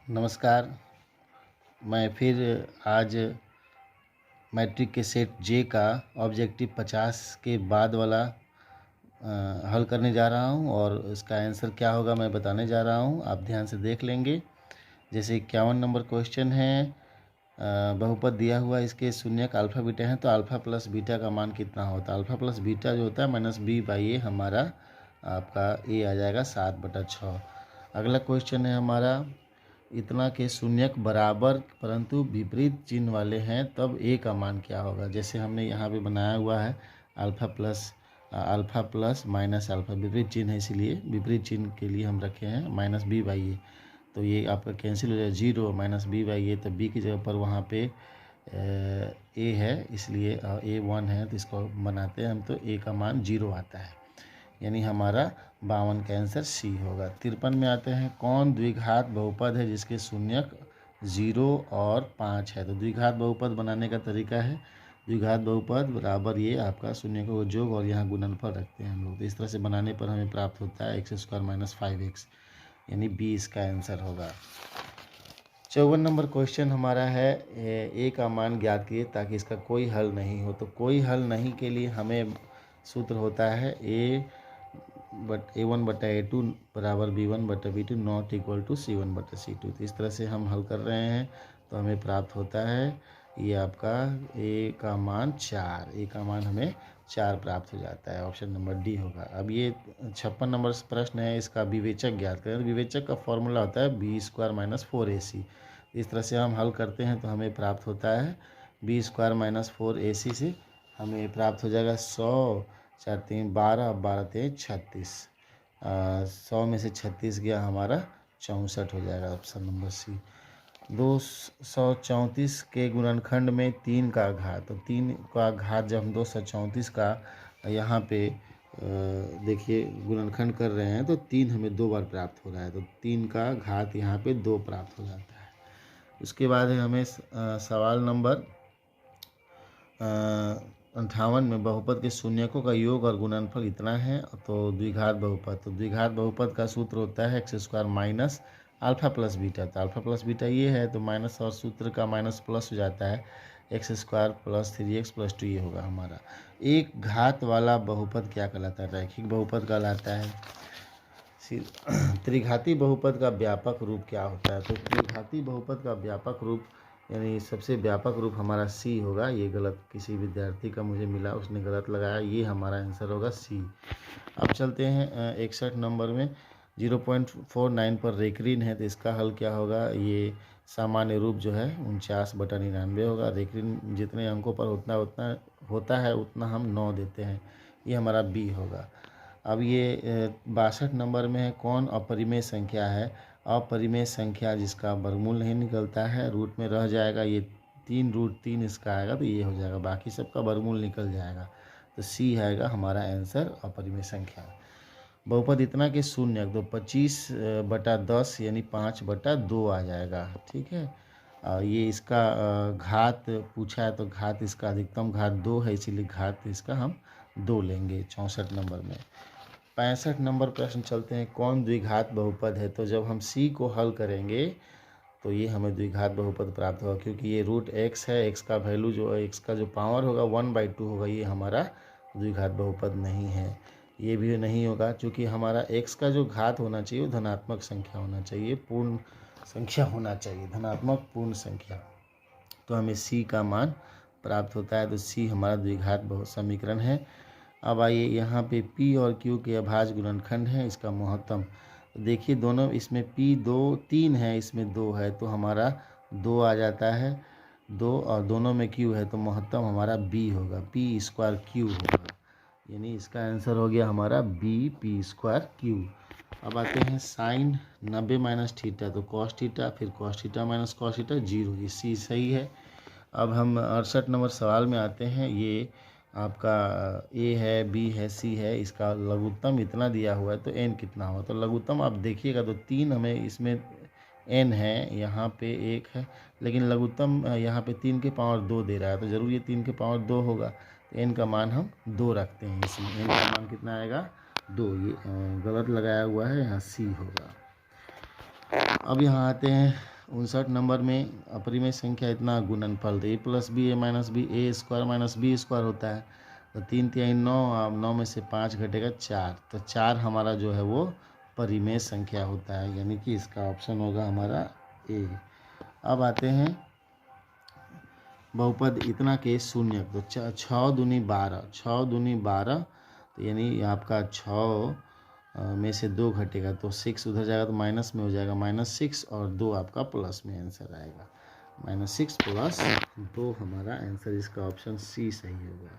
नमस्कार। मैं फिर आज मैट्रिक के सेट जे का ऑब्जेक्टिव 50 के बाद वाला हल करने जा रहा हूं और इसका आंसर क्या होगा मैं बताने जा रहा हूं। आप ध्यान से देख लेंगे। जैसे 51 नंबर क्वेश्चन है, बहुपद दिया हुआ, इसके शून्यक अल्फ़ा बीटा है, तो अल्फ़ा प्लस बीटा का मान कितना होता है। अल्फ़ा प्लस बीटा जो होता है -b/a, हमारा आपका a आ जाएगा 7/6। अगला क्वेश्चन है हमारा, इतना के शून्यक बराबर परंतु विपरीत चिन्ह वाले हैं, तब a का मान क्या होगा। जैसे हमने यहाँ पे बनाया हुआ है अल्फ़ा प्लस माइनस अल्फ़ा, विपरीत चिन्ह है, इसीलिए विपरीत चिन्ह के लिए हम रखे हैं -b/a। तो ये आपका कैंसिल हो जाए, 0 -b/a, तो b की जगह पर वहाँ पे a है, इसलिए a 1 है, तो इसको बनाते हैं हम, तो a का मान 0 आता है, यानी हमारा 52 का आंसर सी होगा। 53 में आते हैं, कौन द्विघात बहुपद है जिसके शून्यक 0 और 5 है। तो द्विघात बहुपद बनाने का तरीका है, द्विघात बहुपद बराबर ये आपका शून्यकों का योग और यहाँ गुणनफल रखते हैं हम लोग। तो इस तरह से बनाने पर हमें प्राप्त होता है x² - 5x, यानी बी इसका आंसर होगा। 54 नंबर क्वेश्चन हमारा है, ए का मान ज्ञात कीजिए ताकि इसका कोई हल नहीं हो। तो कोई हल नहीं के लिए हमें सूत्र होता है a1/a2 बराबर b1/b2 not equal to c1/c2। तो इस तरह से हम हल कर रहे हैं, तो हमें प्राप्त होता है ये आपका a का मान 4, a का मान हमें 4 प्राप्त हो जाता है। ऑप्शन नंबर डी होगा। अब ये 56 नंबर प्रश्न है, इसका विवेचक ज्ञात करें। विवेचक का फॉर्मूला होता है b² - 4ac। इस तरह से हम हल करते हैं, तो हमें प्राप्त होता है b² - 4ac से हमें प्राप्त हो जाएगा 100, 4 3 12, 12 3 36, 100 में से 36 गया हमारा 64 हो जाएगा। Option number C. 234 के गुणनखंड में 3 का घात, तो 3 का घात जब हम 234 का यहाँ पे देखिए गुणनखंड कर रहे हैं, तो 3 हमें 2 बार प्राप्त हो रहा है, तो 3 का घात यहाँ पे 2 प्राप्त हो जाता है। उसके बाद है हमें सवाल नंबर 58 में, बहुपद के शून्यकों का योग और गुणनफल इतना है, तो द्विघात बहुपद। तो द्विघात बहुपद का सूत्र होता है x² minus alpha plus beta. तो अल्फ़ा प्लस बीटा ये है, तो माइनस और सूत्र का माइनस प्लस हो जाता है, x² + 3x + 2 ये होगा हमारा। एक घात वाला बहुपद क्या कहलाता है। रैखिक बहुपद कहलाता है। त्रिघाती बहुपद का व्यापक रूप क्या होता है। तो त्रिघाती बहुपद का व्यापक रूप, यानी सबसे व्यापक रूप हमारा सी होगा। ये गलत किसी विद्यार्थी का मुझे मिला, उसने गलत लगाया, ये हमारा आंसर होगा सी। अब चलते हैं 61 नंबर में, 0.49 पर रेखरीन है, तो इसका हल क्या होगा। ये सामान्य रूप जो है 49/99 होगा। रेखरीन जितने अंकों पर उतना होता है उतना हम 9 देते हैं, ये हमारा बी होगा। अब ये 62 नंबर में है, कौन अपरिमेय संख्या है। अपरिमेय संख्या जिसका वर्गमूल नहीं निकलता है, रूट में रह जाएगा, ये 3√3 इसका आएगा, तो ये हो जाएगा, बाकी सबका वर्गमूल निकल जाएगा, तो सी आएगा हमारा आंसर अपरिमेय संख्या। बहुपद इतना के शून्य, तो 25/10 यानी 5/2 आ जाएगा। ठीक है, ये इसका घात पूछा है, तो घात इसका अधिकतम घात 2 है, इसीलिए घात इसका हम 2 लेंगे 64 नंबर में। 65 नंबर प्रश्न चलते हैं, कौन द्विघात बहुपद है। तो जब हम सी को हल करेंगे, तो ये हमें द्विघात बहुपद प्राप्त होगा, क्योंकि ये √x है, x का वैल्यू जो x का जो पावर होगा 1/2 होगा, ये हमारा द्विघात बहुपद नहीं है। ये भी नहीं होगा, क्योंकि हमारा x का जो घात होना चाहिए वो धनात्मक संख्या होना चाहिए, पूर्ण संख्या होना चाहिए, धनात्मक पूर्ण संख्या, तो हमें सी का मान प्राप्त होता है। तो सी हमारा द्विघात बहु समीकरण है। अब आइए यहाँ पे P और Q के अभाज्य गुणनखंड है, इसका महत्तम देखिए, दोनों इसमें P 3 है, इसमें 2 है, तो हमारा 2 आ जाता है, 2, और दोनों में Q है, तो महत्तम हमारा B होगा, P² Q होगा, यानी इसका आंसर हो गया हमारा B P² Q। अब आते हैं साइन 90 - थीटा, तो cos थीटा, फिर cos थीटा - cos थीटा 0, ये सी सही है। अब हम 68 नंबर सवाल में आते हैं, ये आपका ए है, बी है, सी है, इसका लघुत्तम इतना दिया हुआ है, तो एन कितना होगा। तो लघुत्तम आप देखिएगा, तो 3 हमें इसमें एन है, यहाँ पे 1 है, लेकिन लघुत्तम यहाँ पे 3 के पावर 2 दे रहा है, तो ज़रूर ये 3 के पावर 2 होगा, तो एन का मान हम 2 रखते हैं इसमें। एन का मान कितना आएगा 2, ये गलत लगाया हुआ है, यहाँ सी होगा। अब यहाँ आते हैं 59 नंबर में अपरिमेय संख्या इतना गुणनफल, तो ए plus B A minus B A square minus B square होता है। तो 3 3 9, अब 9 में से 5 घटेगा 4, तो 4 हमारा जो है वो परिमेय संख्या होता है, यानी कि इसका ऑप्शन होगा हमारा ए। अब आते हैं बहुपद इतना के शून्य, तो 6 दूनी 12, 6 दूनी 12, तो यानी आपका 6 में से 2 घटेगा तो 6 उधर जाएगा तो माइनस में हो जाएगा -6, और 2 आपका प्लस में आंसर आएगा। -6 प्लस 2 हमारा आंसर, इसका ऑप्शन सी सही होगा।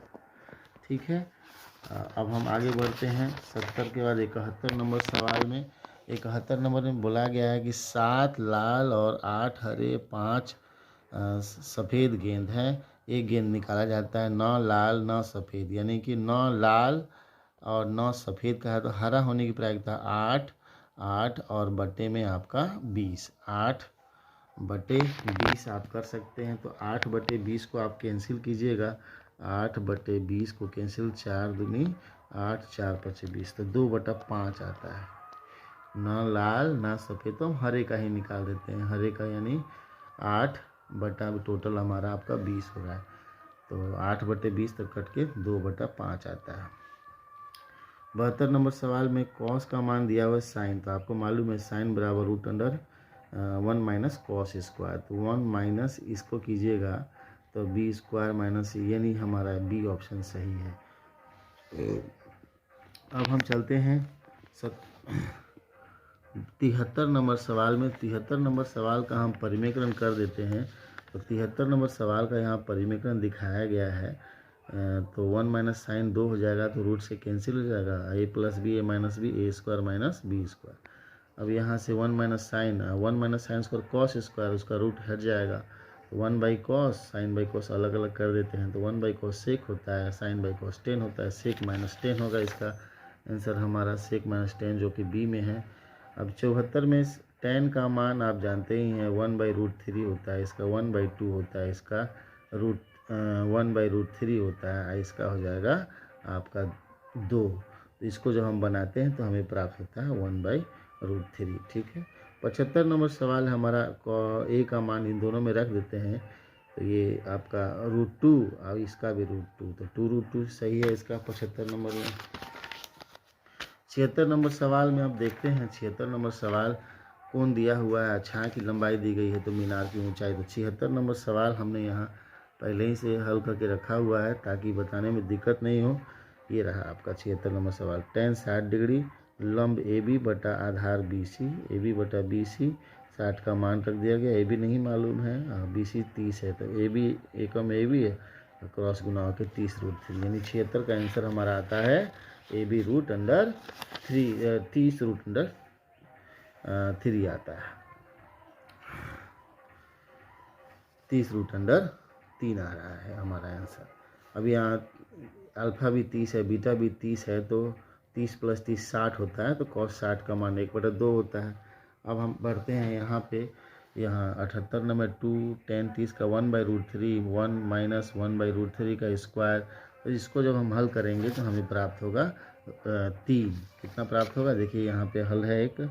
ठीक है, अब हम आगे बढ़ते हैं 70 के बाद 71 नंबर सवाल में। 71 नंबर में बोला गया है कि 7 लाल और 8 हरे 5 सफ़ेद गेंद हैं, एक गेंद निकाला जाता है, 9 लाल 9 सफ़ेद, यानी कि 9 लाल और 9 सफ़ेद का है, तो हरा होने की प्रायिकता 8 8 और बटे में आपका 20, 8 बटे 20 आप कर सकते हैं। तो 8 बटे 20 को आप कैंसिल कीजिएगा, 8 बटे 20 को कैंसिल, 4 दूनी 8, 4 पचे 20, तो 2/5 आता है। ना लाल ना सफ़ेद, तो हम हरे का ही निकाल देते हैं, हरे का यानी 8 बटा टोटल हमारा आपका 20 हो रहा है, तो 8 बटे 20 तक कट के 2/5 आता है। 72 नंबर सवाल में कॉस का मान दिया हुआ है साइन, तो आपको मालूम है साइन बराबर root under 1 minus cos square, तो 1 माइनस इसको कीजिएगा तो बी स्क्वायर माइनस, यानी हमारा बी ऑप्शन सही है। अब हम चलते हैं 73 नंबर सवाल में। 73 नंबर सवाल का हम परिमेयकरण कर देते हैं, तो 73 नंबर सवाल का यहाँ परिमेयकरण दिखाया गया है। तो 1 माइनस साइन 2 हो जाएगा, तो रूट से कैंसिल हो जाएगा, A plus B A minus B A square minus B square. अब यहाँ से 1 minus sine square cos square, उसका रूट हट जाएगा, तो 1 by cos, sine by cos अलग अलग कर देते हैं, तो 1 बाई कॉस सेक होता है, साइन बाई कॉस टेन होता है, सेक माइनस टेन होगा, इसका आंसर हमारा सेक माइनस टेन जो कि बी में है। अब 74 में टेन का मान आप जानते ही हैं 1/√3 होता है, इसका 1/2 होता है, इसका रूट 1/√3 होता है, इसका हो जाएगा आपका 2। तो इसको जब हम बनाते हैं तो हमें प्राप्त होता है 1/√3। ठीक है, 75 नंबर सवाल हमारा ए का मान इन दोनों में रख देते हैं, तो ये आपका √2 और इसका भी √2, तो 2√2 सही है इसका 75 नंबर में। 76 नंबर सवाल में आप देखते हैं 76 नंबर सवाल कौन दिया हुआ है, छाया की लंबाई दी गई है तो मीनार की ऊंचाई। तो 76 नंबर सवाल हमने यहाँ पहले ही से हल करके रखा हुआ है ताकि बताने में दिक्कत नहीं हो। ये रहा आपका 76 नंबर सवाल, tan 60 डिग्री लंब ए बी बटा आधार बी सी, ए बी बटा बी सी 60 का मान रख दिया गया, ए बी नहीं मालूम है, बी सी 30 है, तो A B Ekam A B है, तो क्रॉस गुना होकर 30√3, यानी 76 का आंसर हमारा आता है ए बी √3, 30√3 आता है, 30√3 आ रहा है हमारा आंसर। अब यहाँ अल्फ़ा भी 30 है, बीटा भी 30 है, तो 30 + 30 60 होता है, तो cos 60 का मान 1/2 होता है। अब हम बढ़ते हैं यहाँ पे, यहाँ 78 नंबर 2 tan 30 का 1/√3, 1 माइनस 1/√3 का स्क्वायर, तो इसको जब हम हल करेंगे तो हमें प्राप्त होगा 3। कितना प्राप्त होगा देखिए, यहाँ पे हल है एक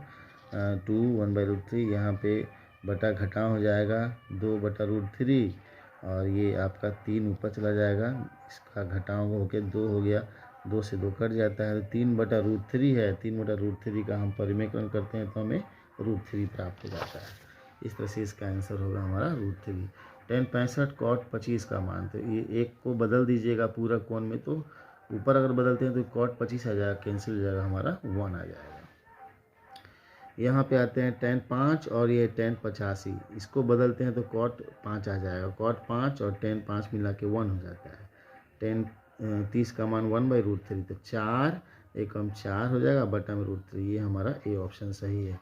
2 1/√3, यहाँ पे बटा घटाव हो जाएगा 2/√3, और ये आपका 3 ऊपर चला जाएगा, इसका घटाव होकर 2 हो गया, 2 से 2 कट जाता है, तो 3/√3 है, 3/√3 का हम परिमेयकरण करते हैं तो हमें √3 प्राप्त हो जाता है। इस तरह से इसका आंसर होगा हमारा √3। tan 65 cot 25 का मान, तो ये एक को बदल दीजिएगा पूरा कोण में, तो ऊपर अगर बदलते हैं तो cot 25 आ जाएगा, कैंसिल हो जाएगा, हमारा 1 आ जाएगा। यहाँ पे आते हैं tan 5 और ये tan 85, इसको बदलते हैं तो cot 5 आ जाएगा, cot 5 और tan 5 मिला के 1 हो जाता है। tan 30 का मान 1/√3, तो 4 एकम 4 हो जाएगा, बटा में √3, ये हमारा ए ऑप्शन सही है।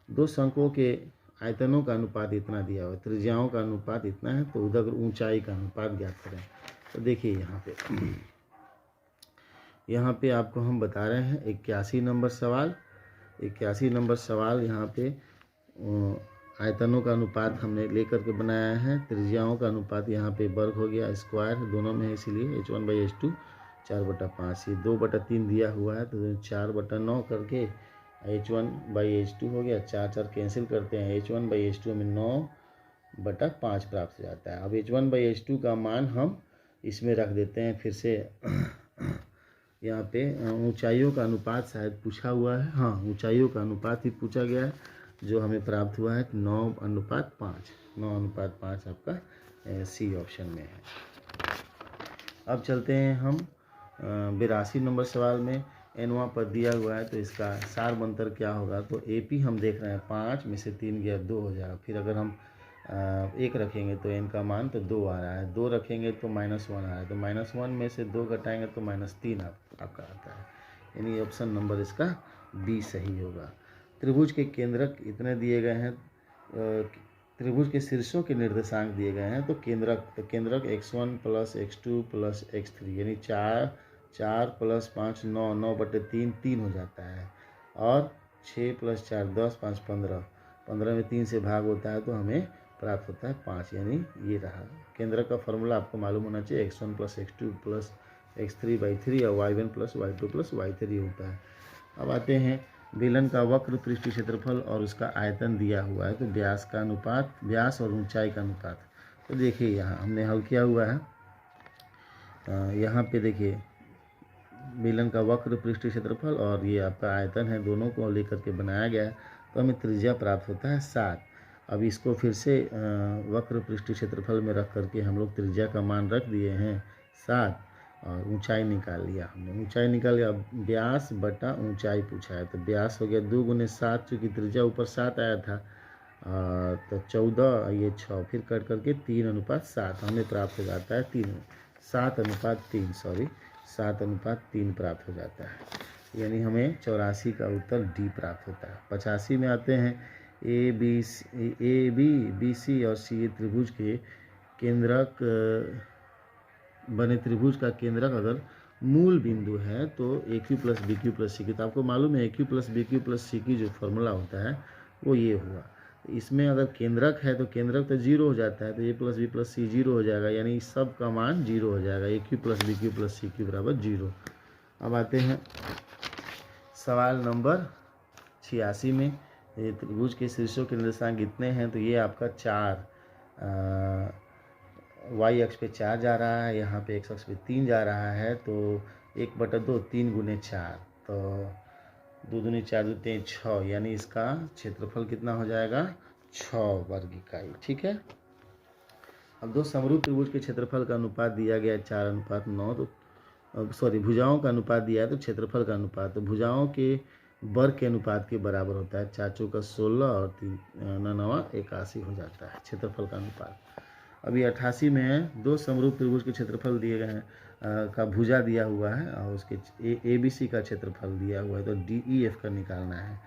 दो शंकुओं के आयतनों का अनुपात इतना दिया हुआ है, त्रिज्याओं का अनुपात इतना है, तो उधर ऊंचाई का अनुपात ज्ञात करें। तो देखिए यहाँ पे आपको हम बता रहे हैं 81 नंबर सवाल। 81 नंबर सवाल यहाँ पे आयतनों का अनुपात हमने लेकर के बनाया है, त्रिज्याओं का अनुपात यहाँ पे वर्ग हो गया, स्क्वायर दोनों में है, इसीलिए h1/h2 4/5, ये 2/3 दिया हुआ है, तो 4/9 करके H1/H2 हो गया, 4 4 कैंसिल करते हैं, H1/H2 में 9/5 प्राप्त हो जाता है। अब H1/H2 का मान हम इसमें रख देते हैं फिर से यहाँ पे ऊंचाइयों का अनुपात शायद पूछा हुआ है, हाँ ऊंचाइयों का अनुपात ही पूछा गया है, जो हमें प्राप्त हुआ है 9:5, 9:5 आपका सी ऑप्शन में है। अब चलते हैं हम 82 नंबर सवाल में। एनवा पद दिया हुआ है तो इसका सार मंतर क्या होगा, तो AP हम देख रहे हैं 5 में से 3 गया 2 हो जाएगा, फिर अगर हम 1 रखेंगे तो n का मान तो 2 आ रहा है, 2 रखेंगे तो -1 आ रहा है, तो -1 में से 2 घटाएंगे तो -3 आपका आता है, यानी ऑप्शन नंबर इसका B सही होगा। त्रिभुज के केंद्रक इतने दिए गए हैं, त्रिभुज के शीर्षों के निर्देशांक दिए गए हैं, तो केंद्रक x1 + x2 + x3 यानी 4 + 5 9, 9/3 3 हो जाता है, और 6 + 4 10 5 15, 15 में 3 से भाग होता है तो हमें प्राप्त होता है 5, यानी ये रहा केंद्रक का फॉर्मूला। आपको मालूम होना चाहिए x1 + x2 + x3/3 और y1 + y2 + y3 होता है। अब आते हैं बेलन का वक्र पृष्ठीय क्षेत्रफल और उसका आयतन दिया हुआ है, तो व्यास का अनुपात, व्यास और ऊंचाई का अनुपात। तो देखिए यहाँ हमने हल किया हुआ है, यहाँ पे देखिए बेलन का वक्र पृष्ठीय क्षेत्रफल और ये आपका आयतन है, दोनों को लेकर के बनाया गया है, तो हमें त्रिज्या प्राप्त होता है 7। अब इसको फिर से वक्र पृष्ठीय क्षेत्रफल में रख करके हम लोग त्रिज्या का मान रख दिए हैं 7, और ऊंचाई निकाल लिया हमने, ऊंचाई निकाल लिया। व्यास बटा ऊंचाई पूछा है, तो व्यास हो गया 2 × 7, चूँकि त्रिज्या ऊपर 7 आया था, तो 14, ये 6, फिर कट करके 3:7 हमें प्राप्त हो जाता है 7:3 7:3 प्राप्त हो जाता है, यानी हमें 84 का उत्तर डी प्राप्त होता है। 85 में आते हैं ABC और CA त्रिभुज के केंद्रक बने त्रिभुज का केंद्रक अगर मूल बिंदु है तो AQ + BQ + CQ, तो आपको मालूम है AQ + BQ + CQ जो फॉर्मूला होता है वो ये हुआ। इसमें अगर केंद्रक है तो केंद्रक तो 0 हो जाता है, तो A + B + C 0 हो जाएगा, यानी सब का मान 0 हो जाएगा, AQ + BQ + CQ = 0। अब आते हैं सवाल नंबर 86 में। त्रिभुज के शीर्षों के निर्देशांक इतने हैं, तो ये आपका 4 y अक्ष पे 4 जा रहा है, यहाँ पे x अक्ष पे 3 जा रहा है, तो 1/2 3 × 4, तो 2 दूनी 4 2 3 6, यानी इसका क्षेत्रफल कितना हो जाएगा 6 वर्ग इकाई। ठीक है। अब दो समरूप त्रिभुज के क्षेत्रफल का अनुपात दिया गया है 4:9, तो सॉरी भुजाओं का अनुपात दिया है तो क्षेत्रफल का अनुपात, तो भुजाओं के वर्ग के अनुपात के बराबर होता है, 4 × 16 और 3 9 81 हो जाता है क्षेत्रफल का अनुपात। अभी 88 में है, दो समरूप त्रिभुज के क्षेत्रफल दिए गए हैं, का भुजा दिया हुआ है और उसके ABC का क्षेत्रफल दिया हुआ है, तो DEF का निकालना है।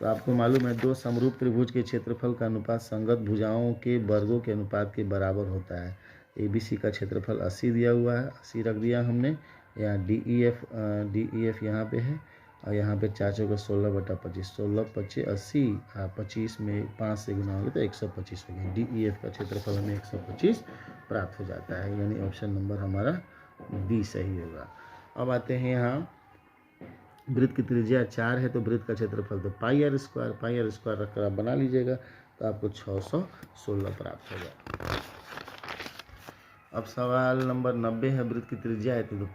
तो आपको मालूम है दो समरूप त्रिभुज के क्षेत्रफल का अनुपात संगत भुजाओं के वर्गों के अनुपात के बराबर होता है। ABC का क्षेत्रफल 80 दिया हुआ है, 80 रख दिया हमने, यहाँ DEF यहाँ पे है, और यहाँ पे 4 × 16/25, 16 25 80, 25 में 5 से गुना होगा तो 125 हो गया। DEF का क्षेत्रफल हमें 125 प्राप्त हो जाता है, यानी ऑप्शन नंबर हमारा B सही होगा। अब आते हैं यहाँ वृत्त की त्रिज्या 4 है, तो वृत्त का क्षेत्रफल तो πr² रखकर आप बना लीजिएगा, तो आपको 616 प्राप्त होगा। अब सवाल नंबर 90 है, वृत्त की त्रिज्या है तो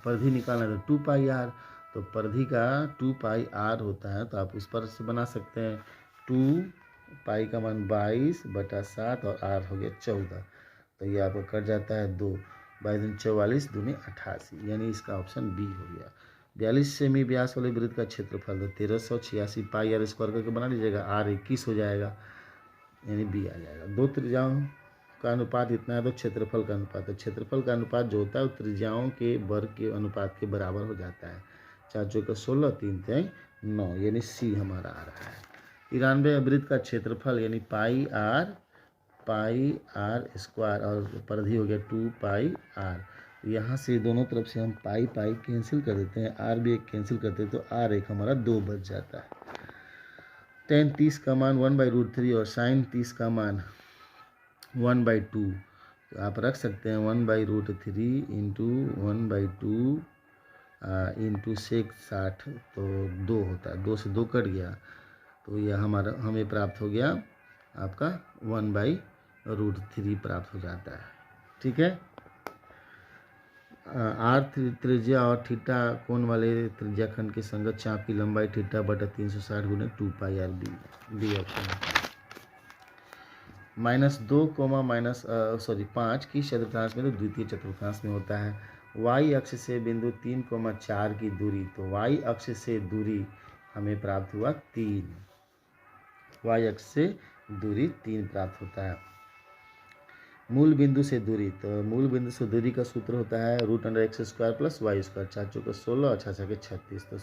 परिधि निकालना है, तो 2πr, तो परिधि का 2πr होता है, तो आप उस पर से बना सकते हैं। 2π का मान 22/7 और r हो गया 14, तो ये आपको कट जाता है 2, 22 44 दूनी 88, यानी इसका ऑप्शन B हो गया। 42 सेमी व्यास वाले वृत्त का क्षेत्रफल तो 1386 πr² करके बना लीजिएगा, r 21 हो जाएगा, यानी B आ जाएगा। दो त्रिज्याओं का अनुपात इतना है तो क्षेत्रफल का अनुपात, तो क्षेत्रफल का अनुपात जो होता है वो त्रिज्याओं के वर्ग के अनुपात के बराबर हो जाता है। 4 × 16 3 3 9, यानी C हमारा आ रहा है। 93 वृत्त का क्षेत्रफल यानी πr² और परिधि हो गया 2πr। यहाँ से दोनों तरफ से हम पाई कैंसिल कर देते हैं, r भी एक कैंसिल करते हैं, तो r एक हमारा 2 बच जाता है। tan 30 का मान 1/√3 और sin 30 का मान 1/2, तो आप रख सकते हैं 1/√3 × 1/2 इंटू सेक 60 तो 2 होता है, 2 से 2 कट गया तो यह हमें प्राप्त हो गया आपका 1/√3 प्राप्त हो जाता है। ठीक है। आर त्रिज्या और थीटा कोण वाले त्रिज्या खंड के संगत चाप की लंबाई थीटा बटा 360 गुने 2πr बी ऑप्शन। -2, -5 की चतुर्थांश में तो द्वितीय चतुर्थांश में होता है। y अक्ष से बिंदु 3,4 की दूरी, तो y अक्ष से दूरी हमें प्राप्त हुआ 3, y अक्ष से दूरी 3 प्राप्त होता है। मूल बिंदु से दूरी, तो मूल बिंदु से दूरी का सूत्र होता है √x² + y², 4 चौके 16 और 6 छके 36, तो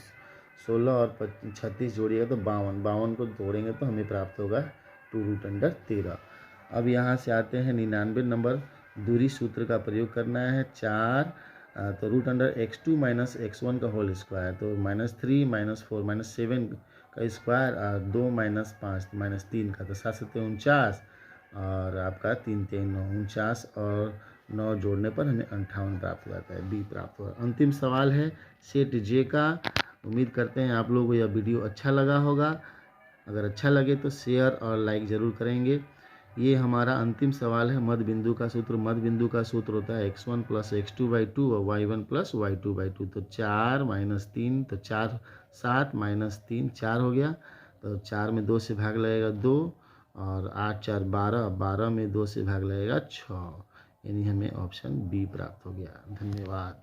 16 और 36 जोड़िएगा तो 52, 52 को तोड़ेंगे तो हमें प्राप्त होगा 2√13। अब यहाँ से आते हैं 99 नंबर, दूरी सूत्र का प्रयोग करना है। 4 तो √x2 - x1 का होल स्क्वायर, तो -3 -4 -7 का स्क्वायर और 2 -5 -3 का, तो 7 7 49 और आपका 3 3 9 49 और 9 जोड़ने पर हमें 58 प्राप्त हो जाता है, बी प्राप्त हुआ। अंतिम सवाल है सेट जे का। उम्मीद करते हैं आप लोगों को यह वीडियो अच्छा लगा होगा। अगर अच्छा लगे तो शेयर और लाइक ज़रूर करेंगे। ये हमारा अंतिम सवाल है मध्य बिंदु का सूत्र। मध्य बिंदु का सूत्र होता है x1 + x2/2 और y1 + y2/2, तो 4 - 3 तो 4 7 - 3 4 हो गया, तो 4 में 2 से भाग लगेगा 2 और 8 4 12, 12 में 2 से भाग लगेगा 6, यानी हमें ऑप्शन बी प्राप्त हो गया। धन्यवाद।